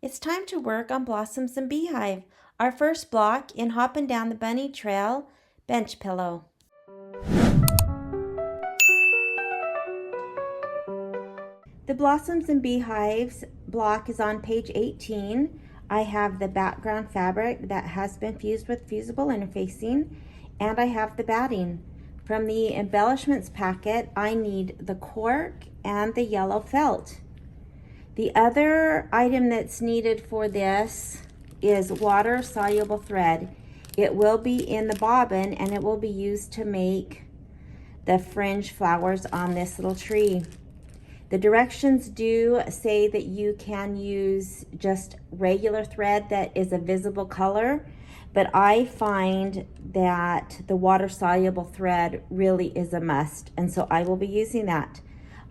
It's time to work on Blossoms and Beehive, our first block in Hoppin' Down the Bunny Trail bench pillow. The Blossoms and Beehives block is on page 18. I have the background fabric that has been fused with fusible interfacing, and I have the batting. From the embellishments packet, I need the cork and the yellow felt. The other item that's needed for this is water-soluble thread. It will be in the bobbin and it will be used to make the fringe flowers on this little tree. The directions do say that you can use just regular thread that is a visible color, but I find that the water-soluble thread really is a must, and so I will be using that.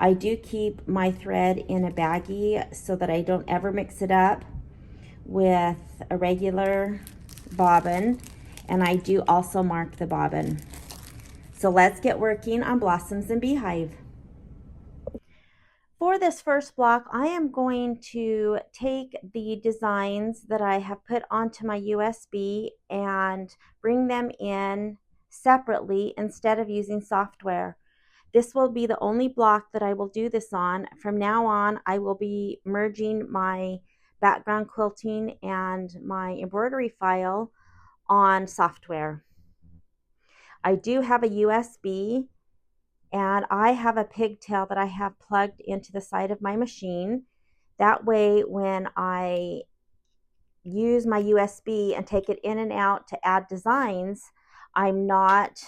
I do keep my thread in a baggie so that I don't ever mix it up with a regular bobbin, and I do also mark the bobbin. So let's get working on Blossoms and Beehive. For this first block, I am going to take the designs that I have put onto my USB and bring them in separately instead of using software. This will be the only block that I will do this on. From now on, I will be merging my background quilting and my embroidery file on software. I do have a USB, and I have a pigtail that I have plugged into the side of my machine. That way, when I use my USB and take it in and out to add designs, I'm not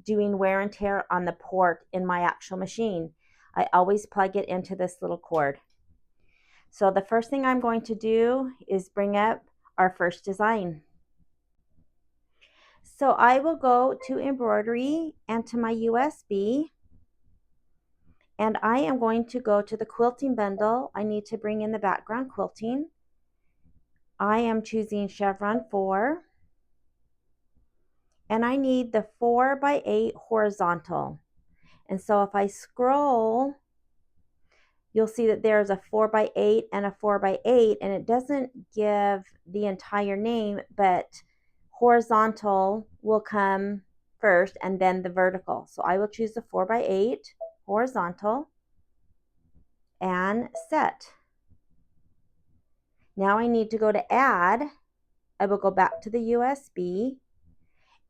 doing wear and tear on the port in my actual machine. I always plug it into this little cord. So the first thing I'm going to do is bring up our first design. So I will go to embroidery and to my USB, and I am going to go to the quilting bundle. I need to bring in the background quilting. I am choosing chevron 4. And I need the 4x8 horizontal. And so if I scroll, you'll see that there's a 4x8 and a 4x8, and it doesn't give the entire name, but horizontal will come first and then the vertical. So I will choose the 4x8 horizontal and set. Now I need to go to add. I will go back to the USB,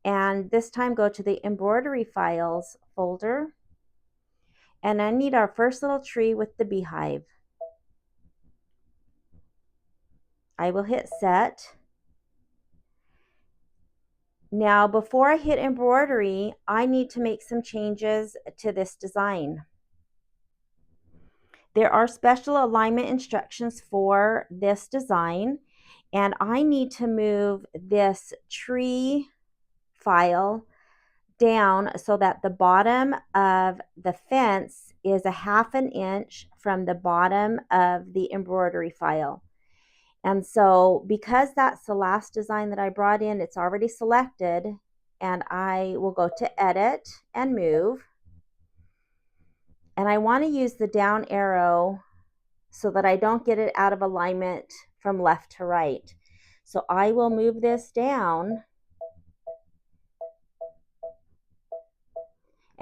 and this time go to the embroidery files folder, and I need our first little tree with the beehive. I will hit set. Now before I hit embroidery, I need to make some changes to this design. There are special alignment instructions for this design, and I need to move this tree file down so that the bottom of the fence is a 1/2 inch from the bottom of the embroidery file. And so because that's the last design that I brought in, it's already selected, and I will go to edit and move. And I want to use the down arrow so that I don't get it out of alignment from left to right. So I will move this down.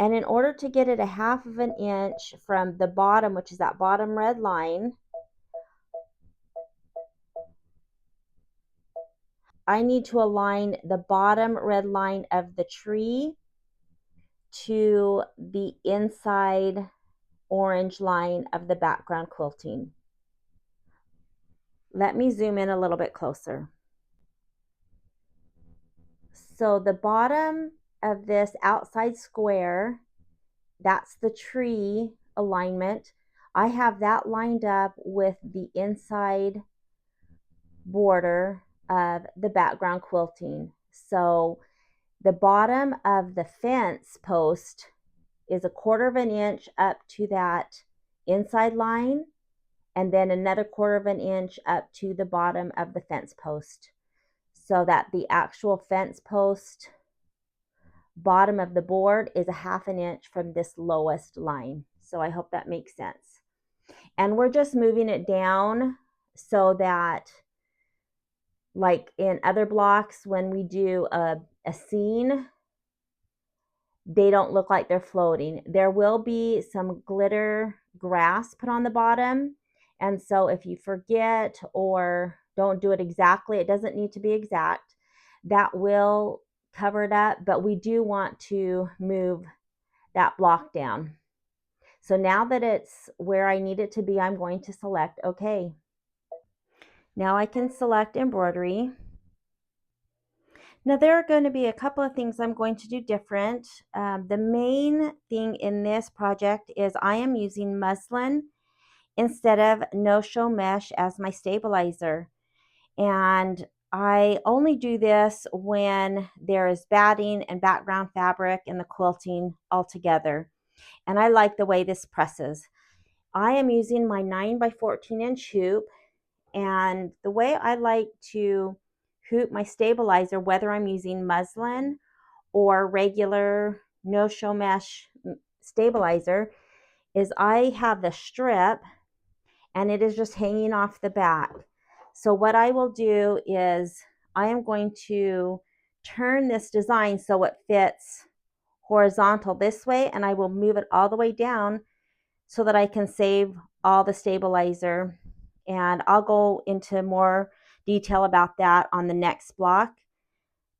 And in order to get it a 1/2 inch from the bottom, which is that bottom red line, I need to align the bottom red line of the tree to the inside orange line of the background quilting. Let me zoom in a little bit closer. So the bottom of this outside square, that's the tree alignment. I have that lined up with the inside border of the background quilting. So the bottom of the fence post is a 1/4 inch up to that inside line, and then another 1/4 inch up to the bottom of the fence post, so that the actual fence post bottom of the board is a 1/2 inch from this lowest line. So I hope that makes sense. And we're just moving it down so that, like in other blocks, when we do a scene, they don't look like they're floating. There will be some glitter grass put on the bottom. And so if you forget or don't do it exactly, it doesn't need to be exact, that will cover it up, but we do want to move that block down. So now that it's where I need it to be, I'm going to select OK. Now I can select embroidery. Now there are going to be a couple of things I'm going to do different. The main thing in this project is I am using muslin instead of no-show mesh as my stabilizer. And I only do this when there is batting and background fabric and the quilting all together. And I like the way this presses. I am using my 9x14" hoop, and the way I like to hoop my stabilizer, whether I'm using muslin or regular no-show mesh stabilizer, is I have the strip and it is just hanging off the back. So what I will do is I am going to turn this design so it fits horizontal this way, and I will move it all the way down so that I can save all the stabilizer. And I'll go into more detail about that on the next block.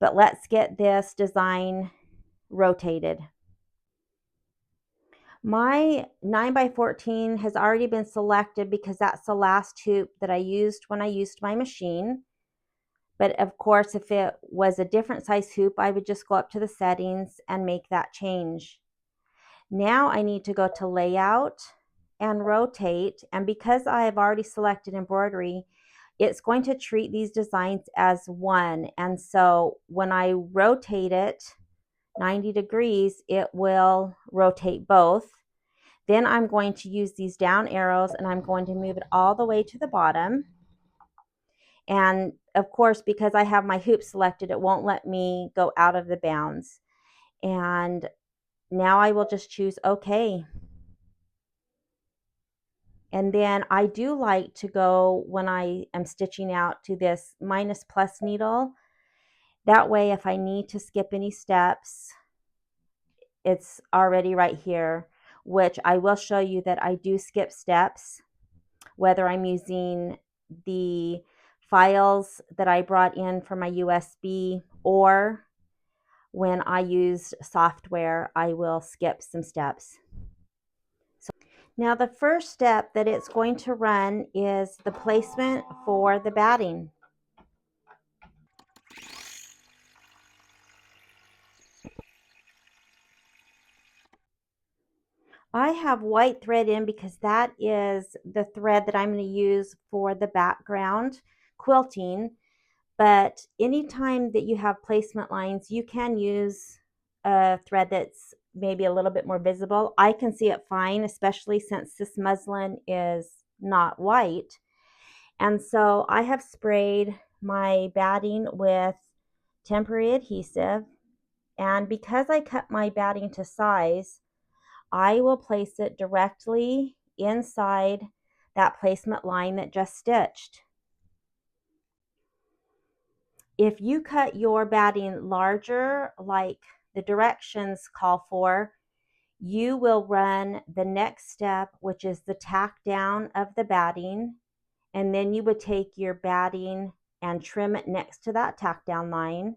But let's get this design rotated. My 9x14 has already been selected because that's the last hoop that I used when I used my machine. But of course, if it was a different size hoop, I would just go up to the settings and make that change. Now I need to go to layout and rotate. And because I have already selected embroidery, it's going to treat these designs as one. And so when I rotate it 90 degrees, it will rotate both. Then I'm going to use these down arrows and I'm going to move it all the way to the bottom. And of course, because I have my hoop selected, it won't let me go out of the bounds. And now I will just choose OK. And then I do like to go, when I am stitching out, to this minus plus needle. That way, if I need to skip any steps, it's already right here, which I will show you that I do skip steps, whether I'm using the files that I brought in for my USB or when I use software, I will skip some steps. Now the first step that it's going to run is the placement for the batting. I have white thread in because that is the thread that I'm going to use for the background quilting. But anytime that you have placement lines, you can use a thread that's maybe a little bit more visible. I can see it fine, especially since this muslin is not white. And so I have sprayed my batting with temporary adhesive. And because I cut my batting to size, I will place it directly inside that placement line that just stitched. If you cut your batting larger, like the directions call for, you will run the next step, which is the tack down of the batting, and then you would take your batting and trim it next to that tack down line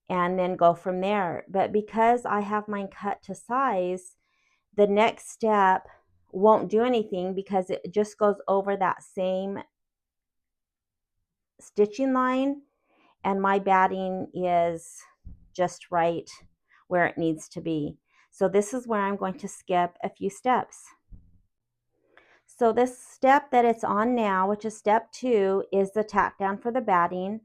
and then go from there. But because I have mine cut to size, the next step won't do anything because it just goes over that same stitching line, and my batting is just right where it needs to be. So this is where I'm going to skip a few steps. So this step that it's on now, which is step 2, is the tack down for the batting.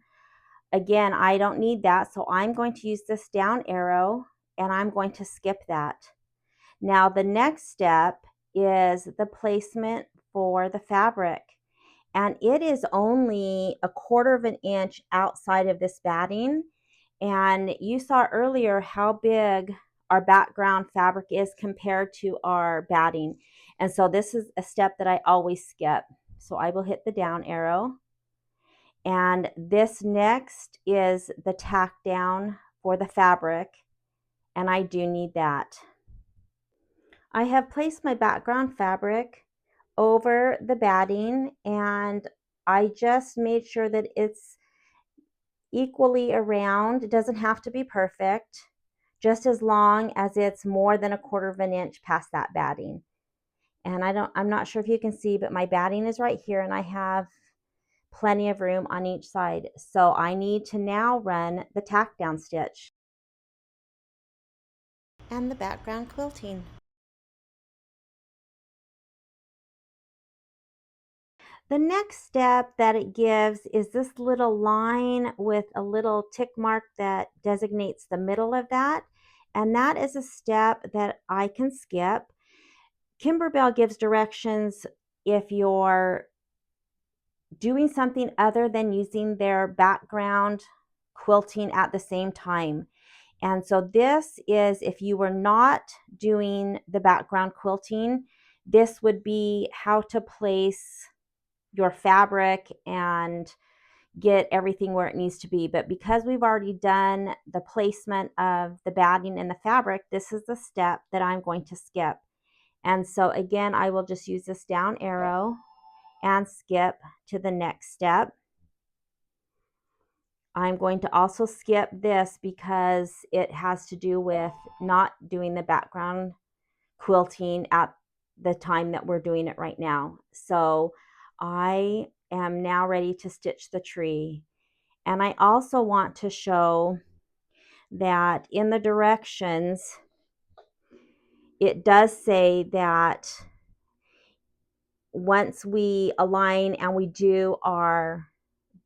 Again, I don't need that, so I'm going to use this down arrow and I'm going to skip that. Now the next step is the placement for the fabric, and it is only 1/4 of an inch outside of this batting. And you saw earlier how big our background fabric is compared to our batting. And so this is a step that I always skip. so I will hit the down arrow. And this next is the tack down for the fabric, and I do need that. I have placed my background fabric over the batting, and I just made sure that it's equally around. It doesn't have to be perfect, just as long as it's more than 1/4 of an inch past that batting. And I'm not sure if you can see, but my batting is right here, and I have plenty of room on each side. So I need to now run the tack down stitch and the background quilting. The next step that it gives is this little line with a little tick mark that designates the middle of that. And that is a step that I can skip. Kimberbell gives directions if you're doing something other than using their background quilting at the same time. And so this is if you were not doing the background quilting, this would be how to place your fabric and get everything where it needs to be. But because we've already done the placement of the batting and the fabric, this is the step that I'm going to skip. And so again, I will just use this down arrow and skip to the next step. I'm going to also skip this because it has to do with not doing the background quilting at the time that we're doing it right now. So I am now ready to stitch the tree. And I also want to show that in the directions, it does say that once we align and we do our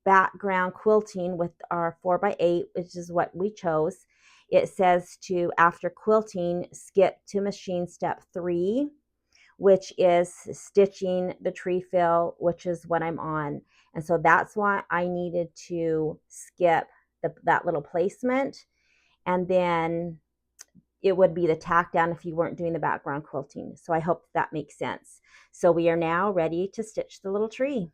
background quilting with our 4x8, which is what we chose, it says to, after quilting, skip to machine step 3, which is stitching the tree fill, which is what I'm on. And so that's why I needed to skip that little placement. And then it would be the tack down if you weren't doing the background quilting. So I hope that makes sense. So we are now ready to stitch the little tree.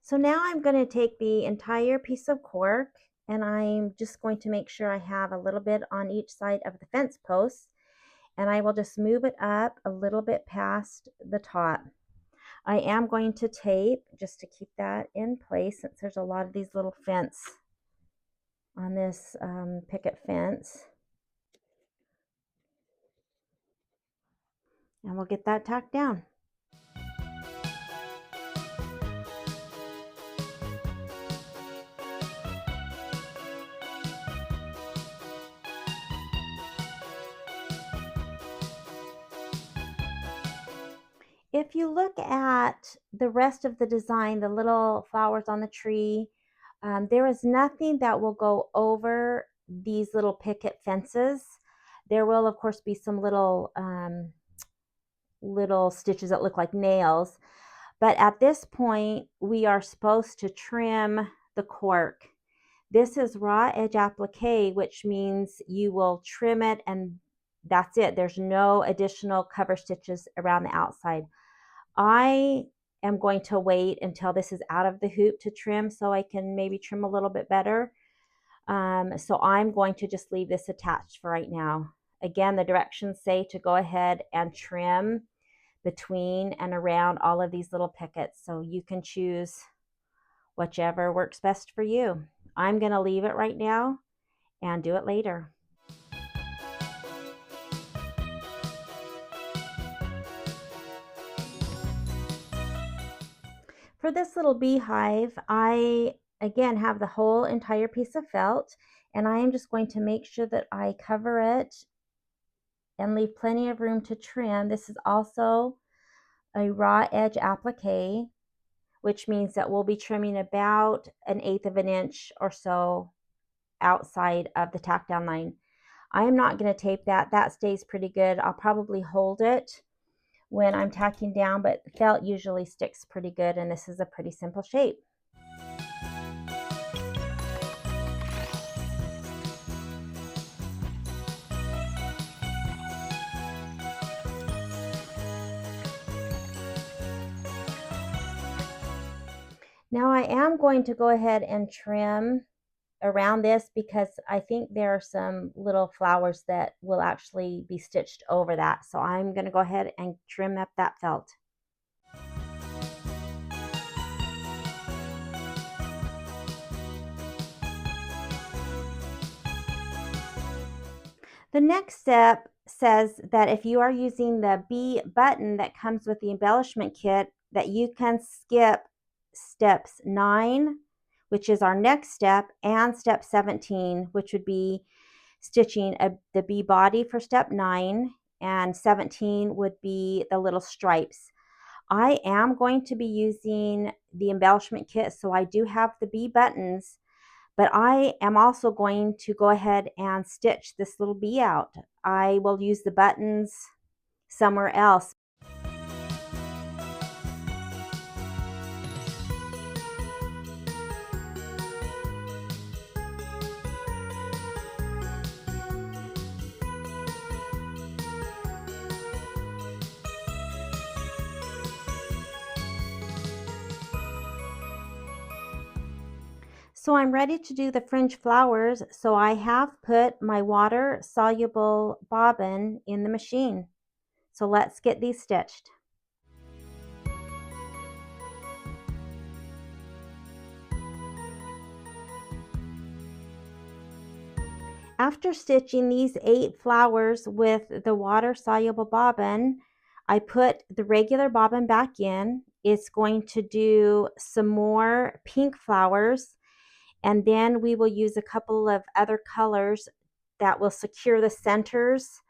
So now I'm going to take the entire piece of cork, and I'm just going to make sure I have a little bit on each side of the fence posts, and I will just move it up a little bit past the top. I am going to tape just to keep that in place, since there's a lot of these little fence on this picket fence. And we'll get that tacked down. If you look at the rest of the design, the little flowers on the tree, there is nothing that will go over these little picket fences. There will, of course, be some little stitches that look like nails. But at this point, we are supposed to trim the cork. This is raw edge applique, which means you will trim it and that's it. There's no additional cover stitches around the outside. I am going to wait until this is out of the hoop to trim so I can maybe trim a little bit better. So I'm going to just leave this attached for right now. Again, the directions say to go ahead and trim between and around all of these little pickets. So you can choose whichever works best for you. I'm going to leave it right now and do it later. For this little beehive, I again have the whole entire piece of felt, and I am just going to make sure that I cover it and leave plenty of room to trim. This is also a raw edge applique, which means that we'll be trimming about 1/8 of an inch or so outside of the tack down line. I am not going to tape that. That stays pretty good. I'll probably hold it when I'm tacking down, but felt usually sticks pretty good, and this is a pretty simple shape. Now I am going to go ahead and trim around this because I think there are some little flowers that will actually be stitched over that. So I'm going to go ahead and trim up that felt. The next step says that if you are using the B button that comes with the embellishment kit, that you can skip steps 9, which is our next step, and step 17, which would be stitching the B body for step 9, and 17 would be the little stripes. I am going to be using the embellishment kit, so I do have the B buttons, but I am also going to go ahead and stitch this little bee out. I will use the buttons somewhere else. So I'm ready to do the fringe flowers, so I have put my water soluble bobbin in the machine. So let's get these stitched. After stitching these 8 flowers with the water soluble bobbin, I put the regular bobbin back in. It's going to do some more pink flowers, and then we will use a couple of other colors that will secure the centers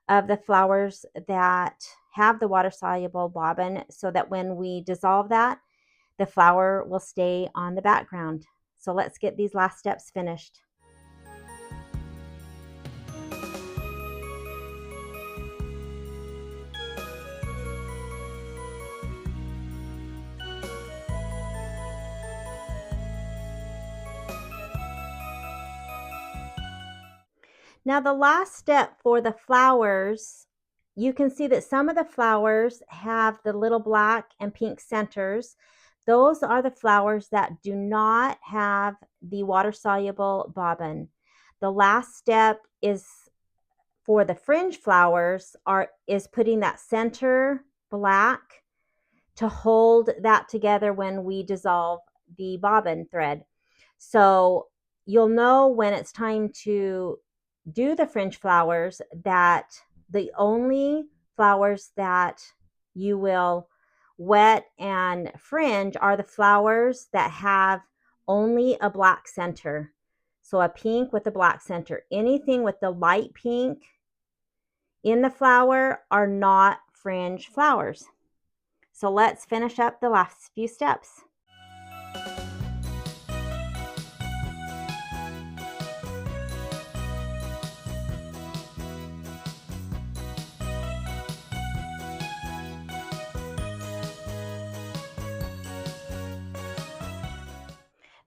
of the flowers that have the water soluble bobbin, so that when we dissolve that, the flower will stay on the background. So let's get these last steps finished. Now the last step for the flowers, you can see that some of the flowers have the little black and pink centers. Those are the flowers that do not have the water-soluble bobbin. The last step is for the fringe flowers is putting that center black to hold that together when we dissolve the bobbin thread. So you'll know when it's time to do the fringe flowers that the only flowers that you will wet and fringe are the flowers that have only a black center. So a pink with a black center. Anything with the light pink in the flower are not fringe flowers. So let's finish up the last few steps.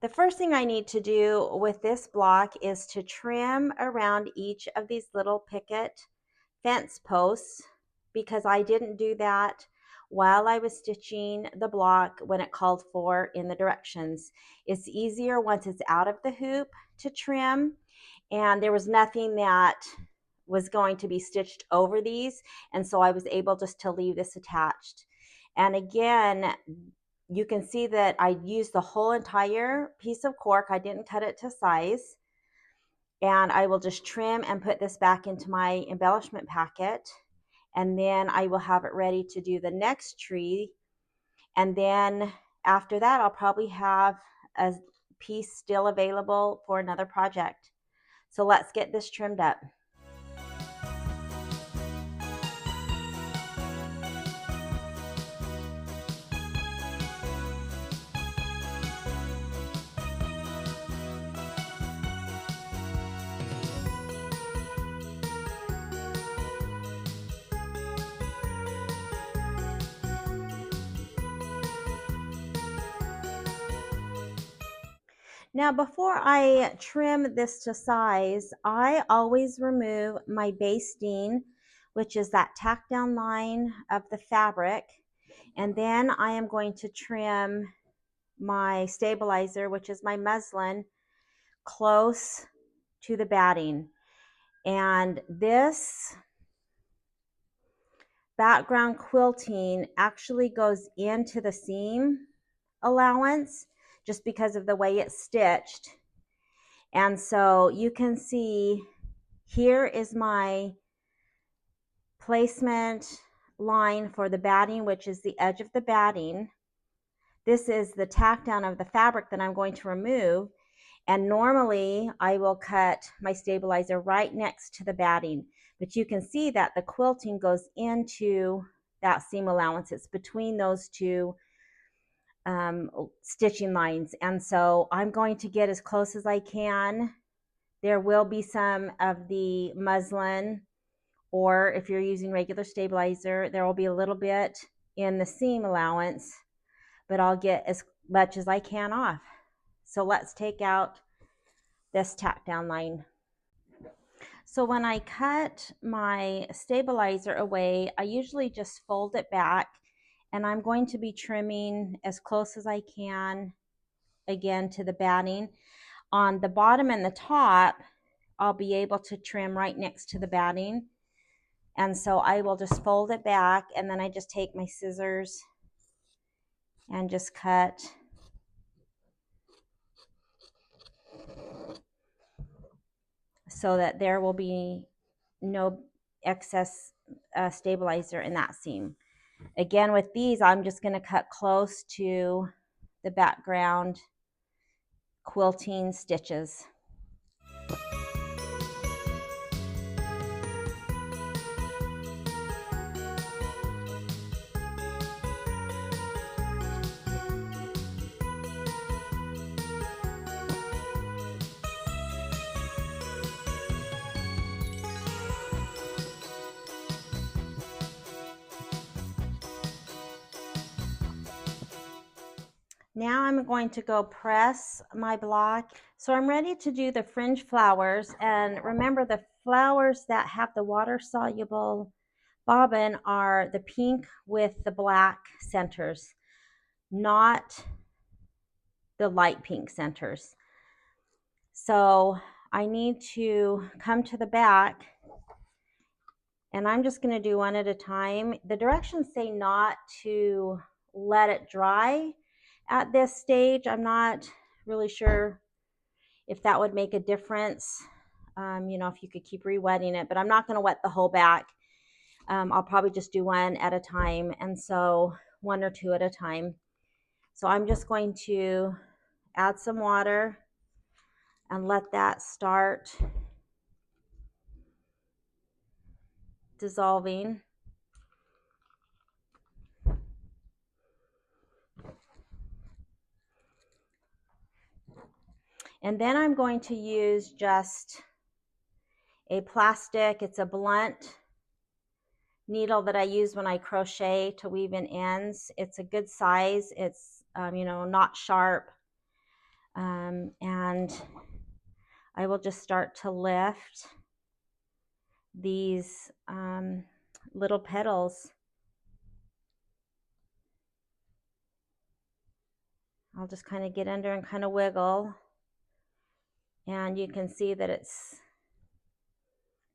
The first thing I need to do with this block is to trim around each of these little picket fence posts, because I didn't do that while I was stitching the block when it called for in the directions. It's easier once it's out of the hoop to trim, and there was nothing that was going to be stitched over these, and so I was able just to leave this attached. And again, you can see that I used the whole entire piece of cork. I didn't cut it to size. And I will just trim and put this back into my embellishment packet. And then I will have it ready to do the next tree. And then after that, I'll probably have a piece still available for another project. So let's get this trimmed up. Now, before I trim this to size, I always remove my basting, which is that tack down line of the fabric. And then I am going to trim my stabilizer, which is my muslin, close to the batting. And this background quilting actually goes into the seam allowance just because of the way it's stitched. And so you can see here is my placement line for the batting, which is the edge of the batting. This is the tack down of the fabric that I'm going to remove. And normally I will cut my stabilizer right next to the batting, but you can see that the quilting goes into that seam allowance. It's between those two stitching lines. And so I'm going to get as close as I can. There will be some of the muslin, or if you're using regular stabilizer, there will be a little bit in the seam allowance, but I'll get as much as I can off. So let's take out this tack down line. So when I cut my stabilizer away, I usually just fold it back, and I'm going to be trimming as close as I can again to the batting. On the bottom and the top, I'll be able to trim right next to the batting. And so I will just fold it back, and then I just take my scissors and just cut so that there will be no excess stabilizer in that seam. Again, with these, I'm just going to cut close to the background quilting stitches. Now I'm going to go press my block. So I'm ready to do the fringe flowers. And remember, the flowers that have the water-soluble bobbin are the pink with the black centers, not the light pink centers. So I need to come to the back, and I'm just going to do one at a time. The directions say not to let it dry at this stage. I'm not really sure if that would make a difference, you know, if you could keep re-wetting it, but I'm not going to wet the whole back. I'll probably just do one at a time, and so one or two at a time. So I'm just going to add some water and let that start dissolving. And then I'm going to use just a plastic, it's a blunt needle that I use when I crochet to weave in ends. It's a good size. It's, you know, not sharp. And I will just start to lift these little petals. I'll just kind of get under and kind of wiggle. And you can see that it's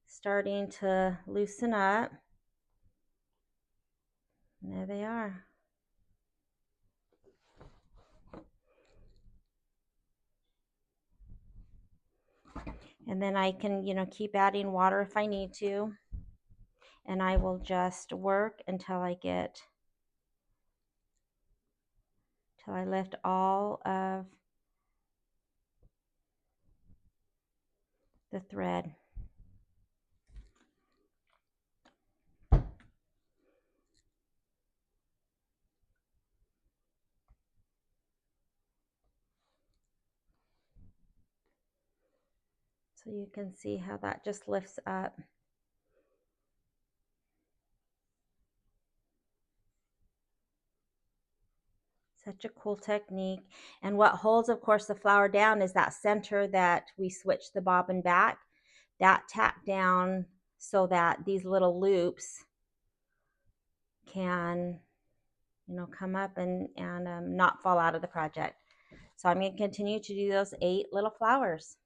starting to loosen up. And there they are. And then I can, you know, keep adding water if I need to. And I will just work until I lift all of the thread. So you can see how that just lifts up. Such a cool technique. And what holds, of course, the flower down is that center that we switch the bobbin back. That tack down so that these little loops can, come up and not fall out of the project. So I'm going to continue to do those 8 little flowers.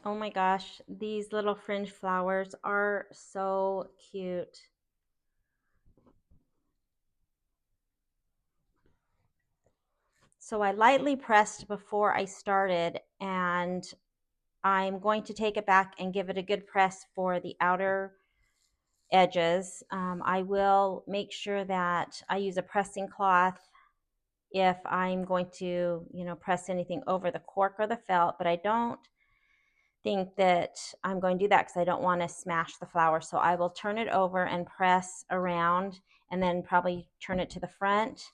Oh my gosh, these little fringe flowers are so cute. So I lightly pressed before I started, and I'm going to take it back and give it a good press for the outer edges. I will make sure that I use a pressing cloth if I'm going to, press anything over the cork or the felt, but I don't think that I'm going to do that because I don't want to smash the flower. So I will turn it over and press around, and then probably turn it to the front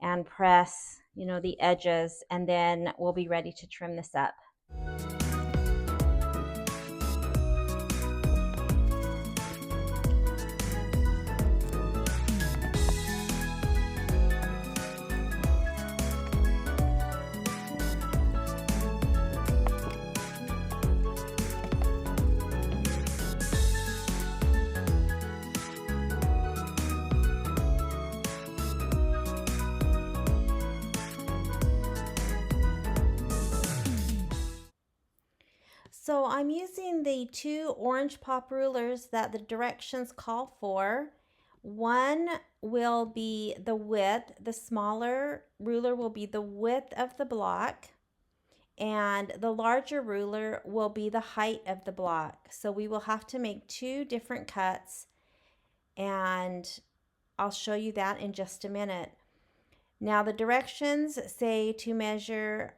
and press, the edges, and then we'll be ready to trim this up. So I'm using the 2 orange pop rulers that the directions call for. One will be the width, the smaller ruler will be the width of the block, and the larger ruler will be the height of the block. So we will have to make 2 different cuts, and I'll show you that in just a minute. Now the directions say to measure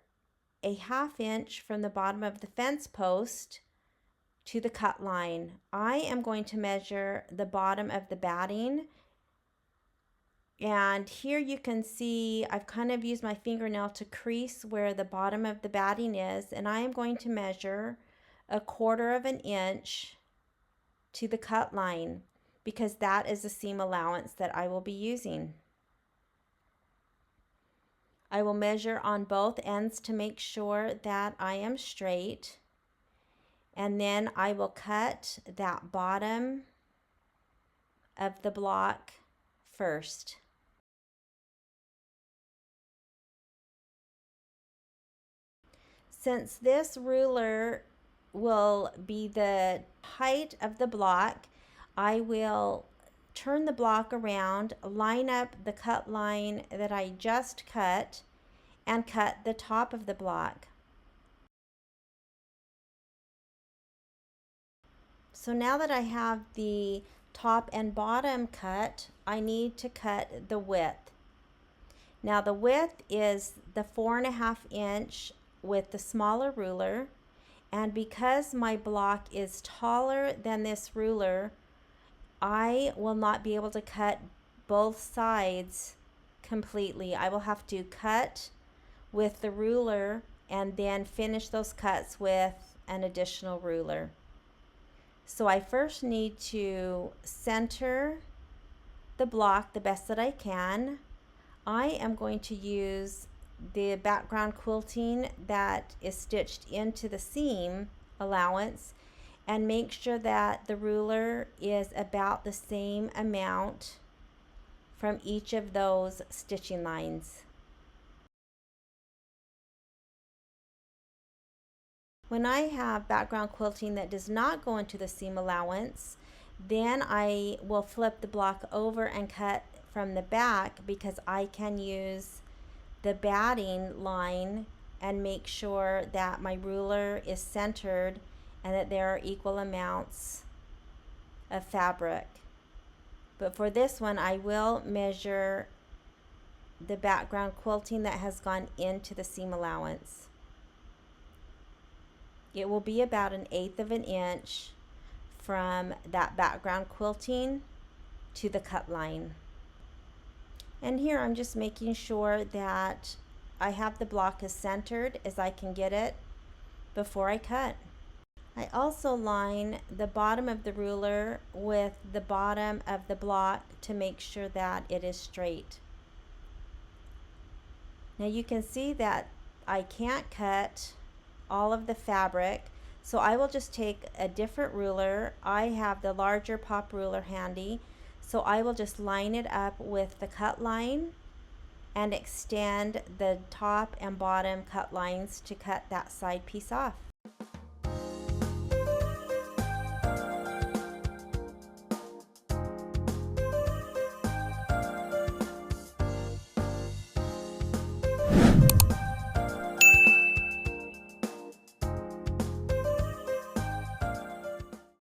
a 1/2 inch from the bottom of the fence post to the cut line. I am going to measure the bottom of the batting, and here you can see I've kind of used my fingernail to crease where the bottom of the batting is, and I am going to measure 1/4 inch to the cut line because that is the seam allowance that I will be using. I will measure on both ends to make sure that I am straight, and then I will cut that bottom of the block first. Since this ruler will be the height of the block, I will turn the block around, line up the cut line that I just cut, and cut the top of the block. So now that I have the top and bottom cut, I need to cut the width. Now the width is the 4.5 inch with the smaller ruler, and because my block is taller than this ruler, I will not be able to cut both sides completely. I will have to cut with the ruler and then finish those cuts with an additional ruler. So I first need to center the block the best that I can. I am going to use the background quilting that is stitched into the seam allowance and make sure that the ruler is about the same amount from each of those stitching lines. When I have background quilting that does not go into the seam allowance, then I will flip the block over and cut from the back, because I can use the batting line and make sure that my ruler is centered and that there are equal amounts of fabric. But for this one, I will measure the background quilting that has gone into the seam allowance. It will be about 1/8 of an inch from that background quilting to the cut line. And here I'm just making sure that I have the block as centered as I can get it before I cut. I also line the bottom of the ruler with the bottom of the block to make sure that it is straight. Now you can see that I can't cut all of the fabric, so I will just take a different ruler. I have the larger pop ruler handy, so I will just line it up with the cut line and extend the top and bottom cut lines to cut that side piece off.